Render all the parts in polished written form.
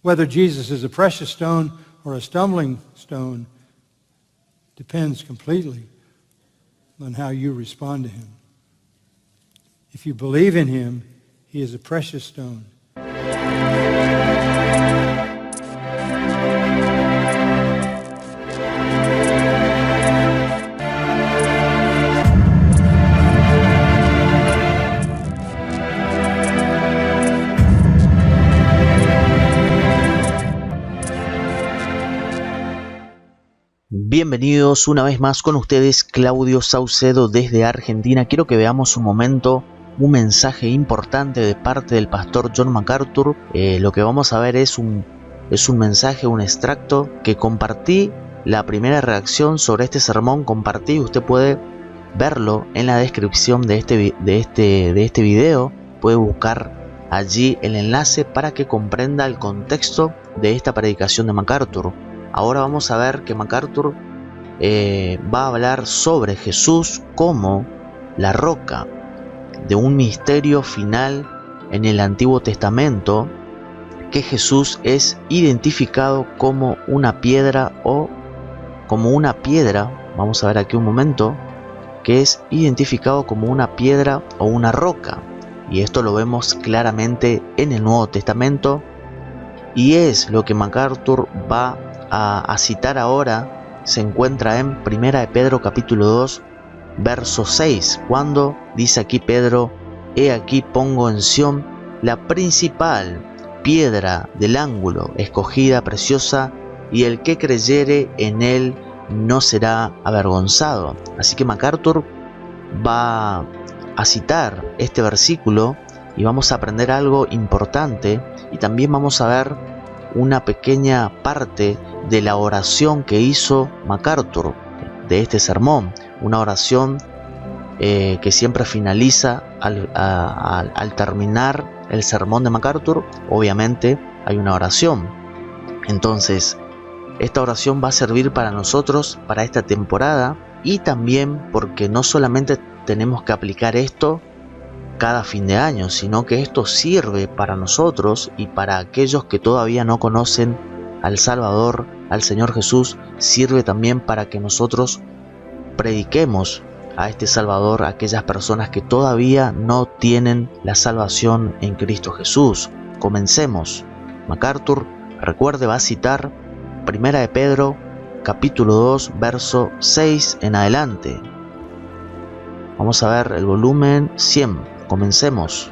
Whether Jesus is a precious stone or a stumbling stone depends completely on how you respond to him. If you believe in him, he is a precious stone. Bienvenidos una vez más con ustedes, Claudio Saucedo desde Argentina. Quiero que veamos un momento un mensaje importante de parte del pastor John MacArthur. Lo que vamos a ver es un mensaje, un extracto que compartí. La primera reacción sobre este sermón compartí. Usted puede verlo en la descripción de este video. Puede buscar allí el enlace para que comprenda el contexto de esta predicación de MacArthur. Ahora vamos a ver que MacArthur va a hablar sobre Jesús como la roca de un misterio final en el Antiguo Testamento, que Jesús es identificado como una piedra vamos a ver aquí un momento, que es identificado como una piedra o una roca, y esto lo vemos claramente en el Nuevo Testamento, y es lo que MacArthur va a citar ahora. Se encuentra en 1 de Pedro capítulo 2 verso 6, cuando dice aquí Pedro: he aquí pongo en Sión la principal piedra del ángulo, escogida, preciosa, y el que creyere en él no será avergonzado. Así que MacArthur va a citar este versículo y vamos a aprender algo importante, y también vamos a ver una pequeña parte de la oración que hizo MacArthur de este sermón, una oración que siempre finaliza al terminar el sermón de MacArthur. Obviamente hay una oración. Entonces esta oración va a servir para nosotros para esta temporada, y también porque no solamente tenemos que aplicar esto cada fin de año, sino que esto sirve para nosotros y para aquellos que todavía no conocen al Salvador, al Señor Jesús. Sirve también para que nosotros prediquemos a este Salvador a aquellas personas que todavía no tienen la salvación en Cristo Jesús. Comencemos. MacArthur, recuerde, va a citar 1 de Pedro capítulo 2 verso 6 en adelante. Vamos a ver el volumen 100. Comencemos.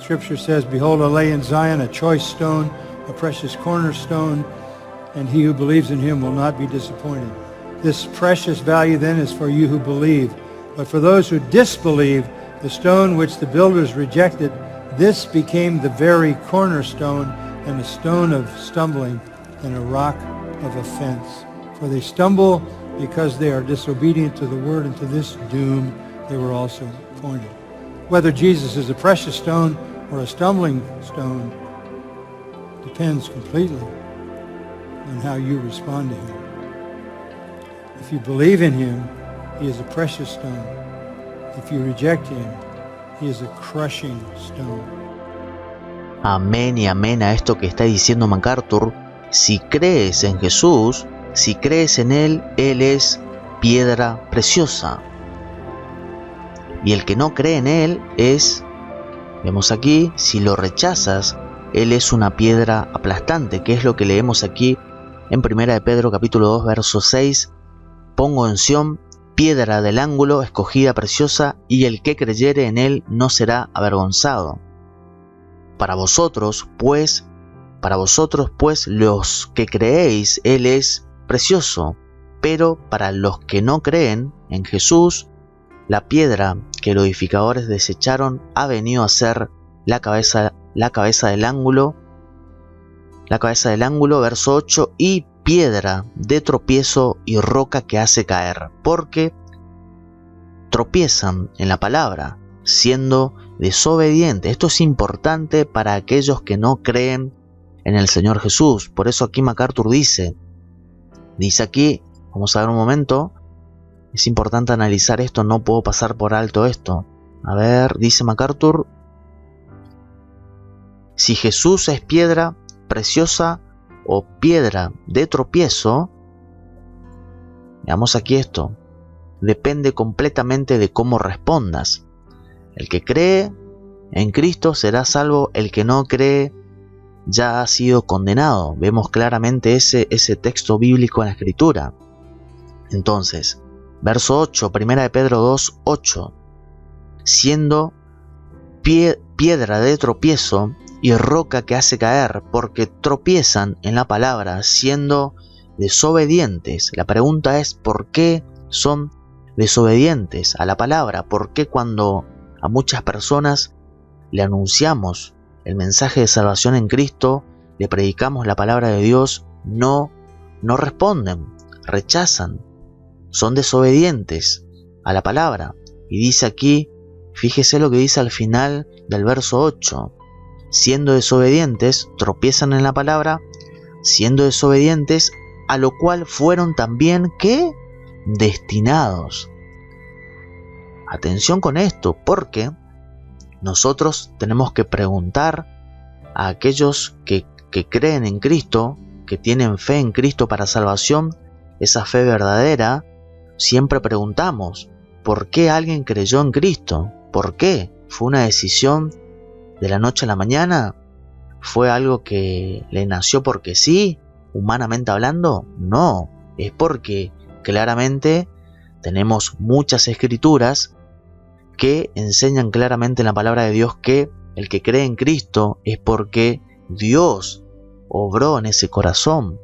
Scripture says, behold, I lay in Zion a choice stone, a precious cornerstone, and he who believes in him will not be disappointed. This precious value then is for you who believe. But for those who disbelieve, the stone which the builders rejected, this became the very cornerstone, and a stone of stumbling and a rock of offense. For they stumble because they are disobedient to the word, and to this doom they were also appointed. Whether Jesus is a precious stone or a stumbling stone depends completely on how you respond to him. If you believe in him, he is a precious stone. If you reject him, he is a crushing stone. Amén y amén a esto que está diciendo MacArthur. Si crees en Jesús, si crees en él, él es piedra preciosa. Y el que no cree en él es, vemos aquí, si lo rechazas, él es una piedra aplastante, que es lo que leemos aquí en 1 de Pedro capítulo 2 verso 6. Pongo en Sión piedra del ángulo, escogida, preciosa, y el que creyere en él no será avergonzado. Para vosotros, pues, los que creéis, él es precioso, pero para los que no creen en Jesús, la piedra que los edificadores desecharon ha venido a ser la cabeza del ángulo, verso 8, y piedra de tropiezo y roca que hace caer, porque tropiezan en la palabra, siendo desobedientes. Esto es importante para aquellos que no creen en el Señor Jesús. Por eso aquí MacArthur dice aquí, vamos a ver un momento, es importante analizar esto, no puedo pasar por alto esto. A ver, dice MacArthur: si Jesús es piedra, preciosa o piedra de tropiezo, veamos aquí esto, depende completamente de cómo respondas. El que cree en Cristo será salvo, el que no cree ya ha sido condenado. Vemos claramente ese texto bíblico en la Escritura. Entonces, verso 8, 1 de Pedro 2, 8, siendo piedra de tropiezo y roca que hace caer, porque tropiezan en la palabra, siendo desobedientes. La pregunta es, ¿por qué son desobedientes a la palabra? ¿Por qué cuando a muchas personas le anunciamos el mensaje de salvación en Cristo, le predicamos la palabra de Dios, no responden, rechazan, son desobedientes a la palabra? Y dice aquí, fíjese lo que dice al final del verso 8, siendo desobedientes, tropiezan en la palabra, siendo desobedientes, a lo cual fueron también, ¿qué? Destinados. Atención con esto, porque nosotros tenemos que preguntar a aquellos que creen en Cristo, que tienen fe en Cristo para salvación, esa fe verdadera. Siempre preguntamos, ¿por qué alguien creyó en Cristo? ¿Por qué? ¿Fue una decisión de la noche a la mañana? ¿Fue algo que le nació porque sí, humanamente hablando? No, es porque claramente tenemos muchas escrituras que enseñan claramente en la palabra de Dios que el que cree en Cristo es porque Dios obró en ese corazón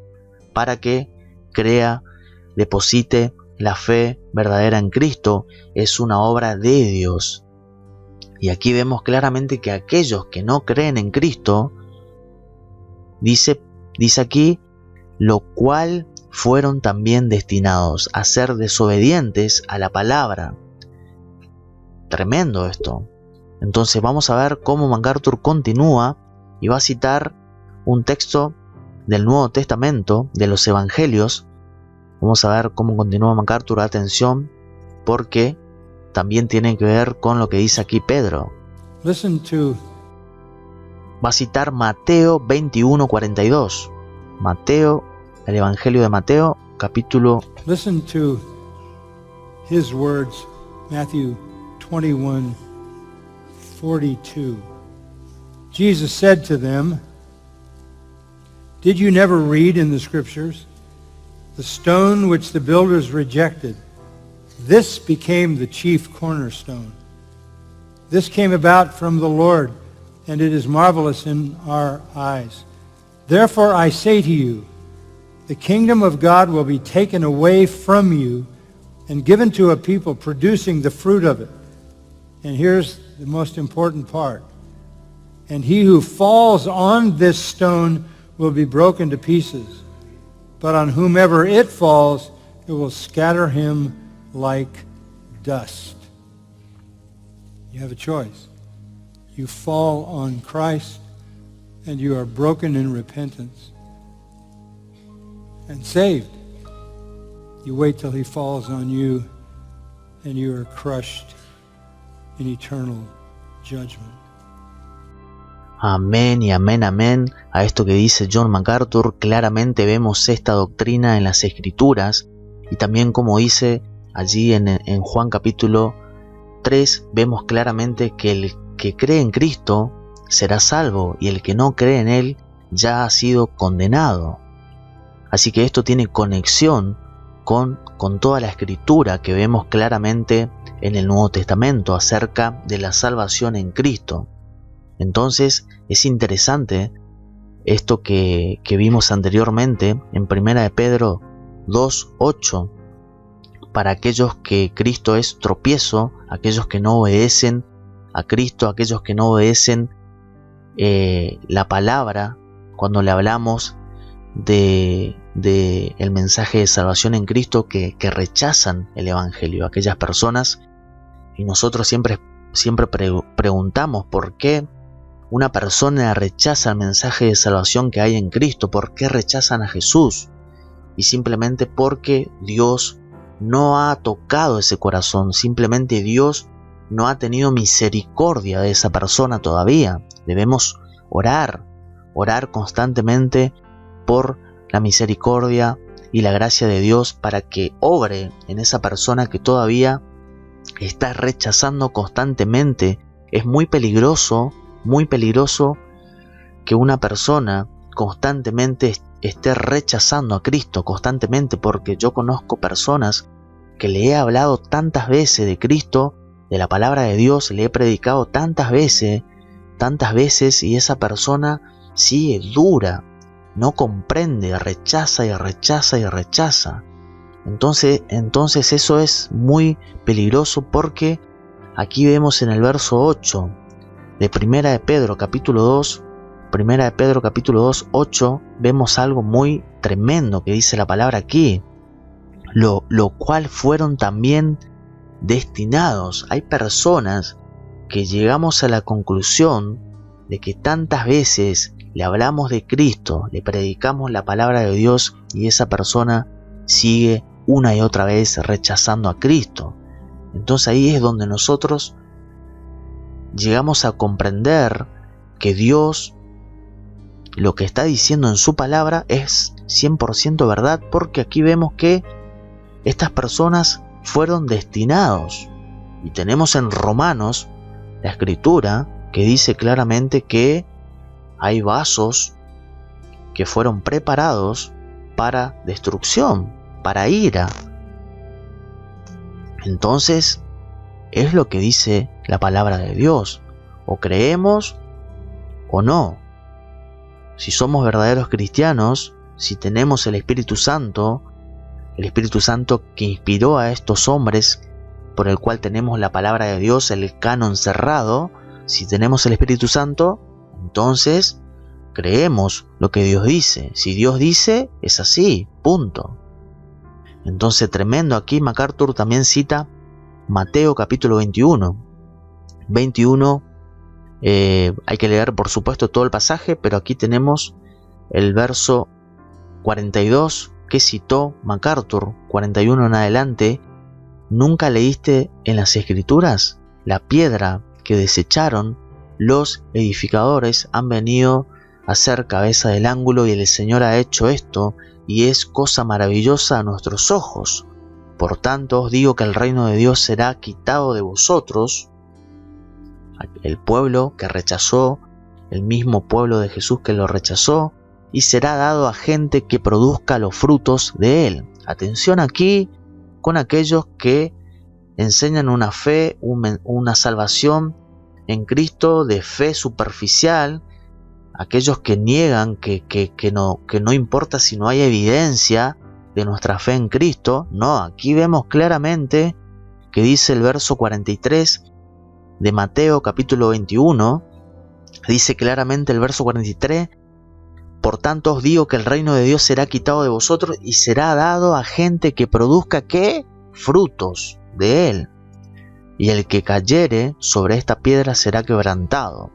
para que crea, deposite la fe verdadera en Cristo. Es una obra de Dios. Y aquí vemos claramente que aquellos que no creen en Cristo, dice aquí, lo cual fueron también destinados a ser desobedientes a la palabra. Tremendo esto. Entonces vamos a ver cómo MacArthur continúa y va a citar un texto del Nuevo Testamento, de los Evangelios. Vamos a ver cómo continúa MacArthur. Atención, porque también tiene que ver con lo que dice aquí Pedro. Va a citar Mateo 21:42. Mateo, el Evangelio de Mateo, capítulo. Listen to his words, Matthew 21:42. Jesus said to them, "Did you never read in the scriptures, the stone which the builders rejected, this became the chief cornerstone. This came about from the Lord, and it is marvelous in our eyes. Therefore I say to you, the kingdom of God will be taken away from you and given to a people producing the fruit of it." And here's the most important part. "And he who falls on this stone will be broken to pieces, but on whomever it falls, it will scatter him like dust." You have a choice. You fall on Christ and you are broken in repentance and saved. You wait till he falls on you and you are crushed in eternal judgment. Amén y amén, amén a esto que dice John MacArthur. Claramente vemos esta doctrina en las Escrituras y también como dice allí en Juan capítulo 3, vemos claramente que el que cree en Cristo será salvo y el que no cree en Él ya ha sido condenado. Así que esto tiene conexión con toda la Escritura que vemos claramente en el Nuevo Testamento acerca de la salvación en Cristo. Entonces es interesante esto que vimos anteriormente en 1 de Pedro 2:8, para aquellos que Cristo es tropiezo, aquellos que no obedecen a Cristo, aquellos que no obedecen la palabra cuando le hablamos de el mensaje de salvación en Cristo, que rechazan el Evangelio, aquellas personas. Y nosotros siempre preguntamos por qué una persona rechaza el mensaje de salvación que hay en Cristo, por qué rechazan a Jesús. Y simplemente porque Dios no ha tocado ese corazón, simplemente Dios no ha tenido misericordia de esa persona todavía. Debemos orar orar constantemente por la misericordia y la gracia de Dios para que obre en esa persona que todavía está rechazando constantemente. Es muy peligroso que una persona constantemente esté rechazando a Cristo constantemente, porque yo conozco personas que le he hablado tantas veces de Cristo, de la palabra de Dios, le he predicado tantas veces, y esa persona sigue dura, no comprende, rechaza y rechaza y rechaza. Entonces eso es muy peligroso, porque aquí vemos en el verso 8 de Primera de Pedro capítulo 2, 8, vemos algo muy tremendo que dice la palabra aquí, lo cual fueron también destinados. Hay personas que llegamos a la conclusión de que tantas veces le hablamos de Cristo, le predicamos la palabra de Dios, y esa persona sigue una y otra vez rechazando a Cristo. Entonces ahí es donde nosotros llegamos a comprender que Dios, lo que está diciendo en su palabra, es 100% verdad, porque aquí vemos que estas personas fueron destinados. Y tenemos en Romanos la escritura que dice claramente que hay vasos que fueron preparados para destrucción, para ira. Entonces, es lo que dice la palabra de Dios. O creemos o no. Si somos verdaderos cristianos, si tenemos el Espíritu Santo que inspiró a estos hombres, por el cual tenemos la palabra de Dios, el canon cerrado, si tenemos el Espíritu Santo, entonces creemos lo que Dios dice. Si Dios dice, es así, punto. Entonces, tremendo. Aquí MacArthur también cita Mateo capítulo 21. Hay que leer por supuesto todo el pasaje, pero aquí tenemos el verso 42 que citó MacArthur, 41 en adelante. ¿Nunca leíste en las Escrituras? La piedra que desecharon los edificadores han venido a ser cabeza del ángulo, y el Señor ha hecho esto, y es cosa maravillosa a nuestros ojos. Por tanto os digo que el reino de Dios será quitado de vosotros. El pueblo que rechazó, el mismo pueblo de Jesús que lo rechazó, y será dado a gente que produzca los frutos de él. Atención aquí con aquellos que enseñan una fe, una salvación en Cristo de fe superficial, aquellos que niegan que no importa si no hay evidencia de nuestra fe en Cristo. No, aquí vemos claramente que dice el verso 43 de Mateo capítulo 21, dice claramente el verso 43: por tanto os digo que el reino de Dios será quitado de vosotros y será dado a gente que produzca ¿qué? Frutos de él. Y el que cayere sobre esta piedra será quebrantado,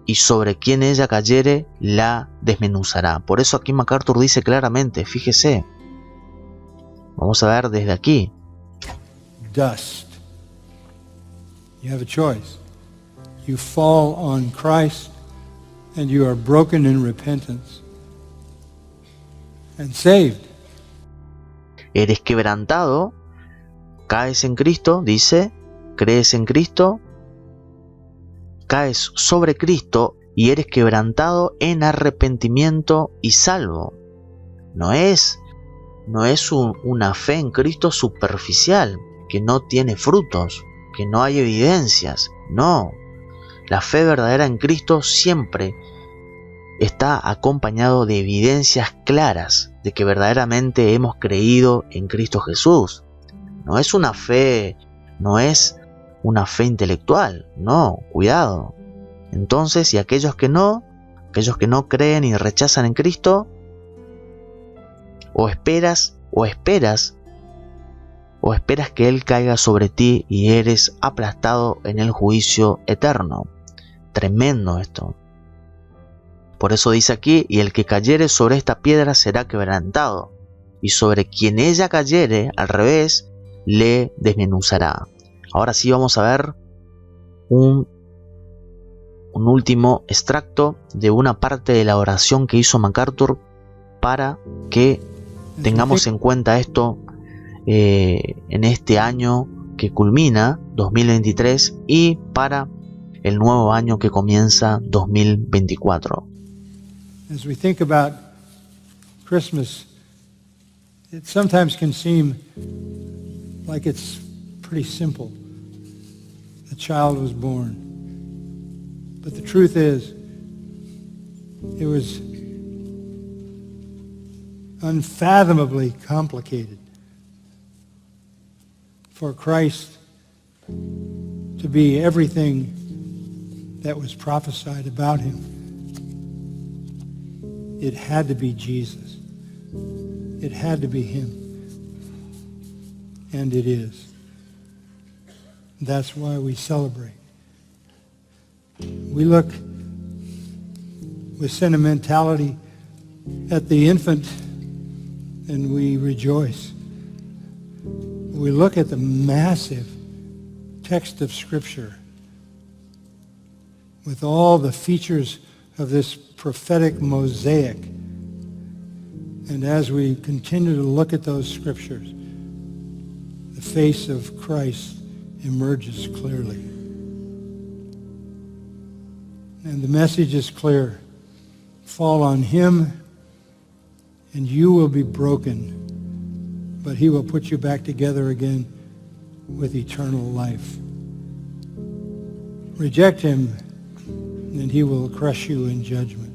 y sobre quien ella cayere la desmenuzará. Por eso aquí MacArthur dice claramente, fíjese, vamos a ver desde aquí. Dust. You have a choice. You fall on Christ and you are broken in repentance and saved. Eres quebrantado, caes en Cristo, dice, crees en Cristo, caes sobre Cristo y eres quebrantado en arrepentimiento y salvo. No es una fe en Cristo superficial, que no tiene frutos, que no hay evidencias. No, la fe verdadera en Cristo siempre está acompañado de evidencias claras de que verdaderamente hemos creído en Cristo Jesús. No es una fe intelectual, no, cuidado. Entonces, y aquellos que no creen y rechazan en Cristo, o esperas que Él caiga sobre ti y eres aplastado en el juicio eterno. Tremendo esto. Por eso dice aquí, y el que cayere sobre esta piedra será quebrantado, y sobre quien ella cayere, al revés, le desmenuzará. Ahora sí vamos a ver un último extracto de una parte de la oración que hizo MacArthur para que tengamos en cuenta esto en este año que culmina 2023 y para el nuevo año que comienza 2024. As we think about Christmas, it sometimes can seem like it's pretty simple. A child was born. But the truth is, it was unfathomably complicated for Christ to be everything that was prophesied about him. It had to be Jesus. It had to be him. And it is. That's why we celebrate. We look with sentimentality at the infant and we rejoice. We look at the massive text of Scripture with all the features of this prophetic mosaic. And as we continue to look at those Scriptures, the face of Christ emerges clearly. And the message is clear. Fall on him and you will be broken, but he will put you back together again with eternal life. Reject him and he will crush you in judgment.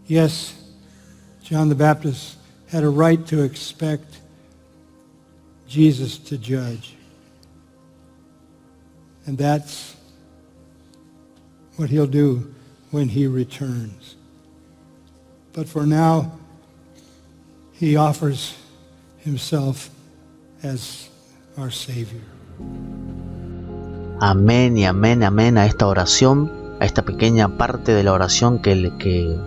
Yes, John the Baptist had a right to expect Jesus to judge. And that's what he'll do when he returns. But for now, he offers himself as our Savior. Amén y amén, amén a esta oración, a esta pequeña parte de la oración que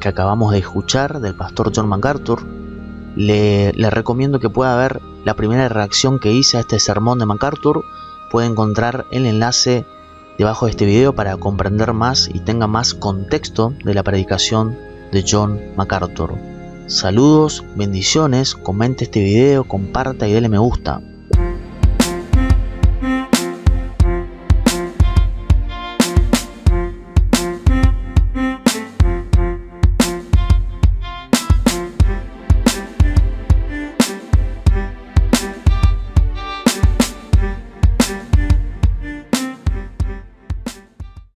acabamos de escuchar del pastor John MacArthur. Le recomiendo que pueda ver la primera reacción que hice a este sermón de MacArthur. Puede encontrar el enlace debajo de este video para comprender más y tenga más contexto de la predicación de John MacArthur. Saludos, bendiciones, comente este video, comparta y dele me gusta.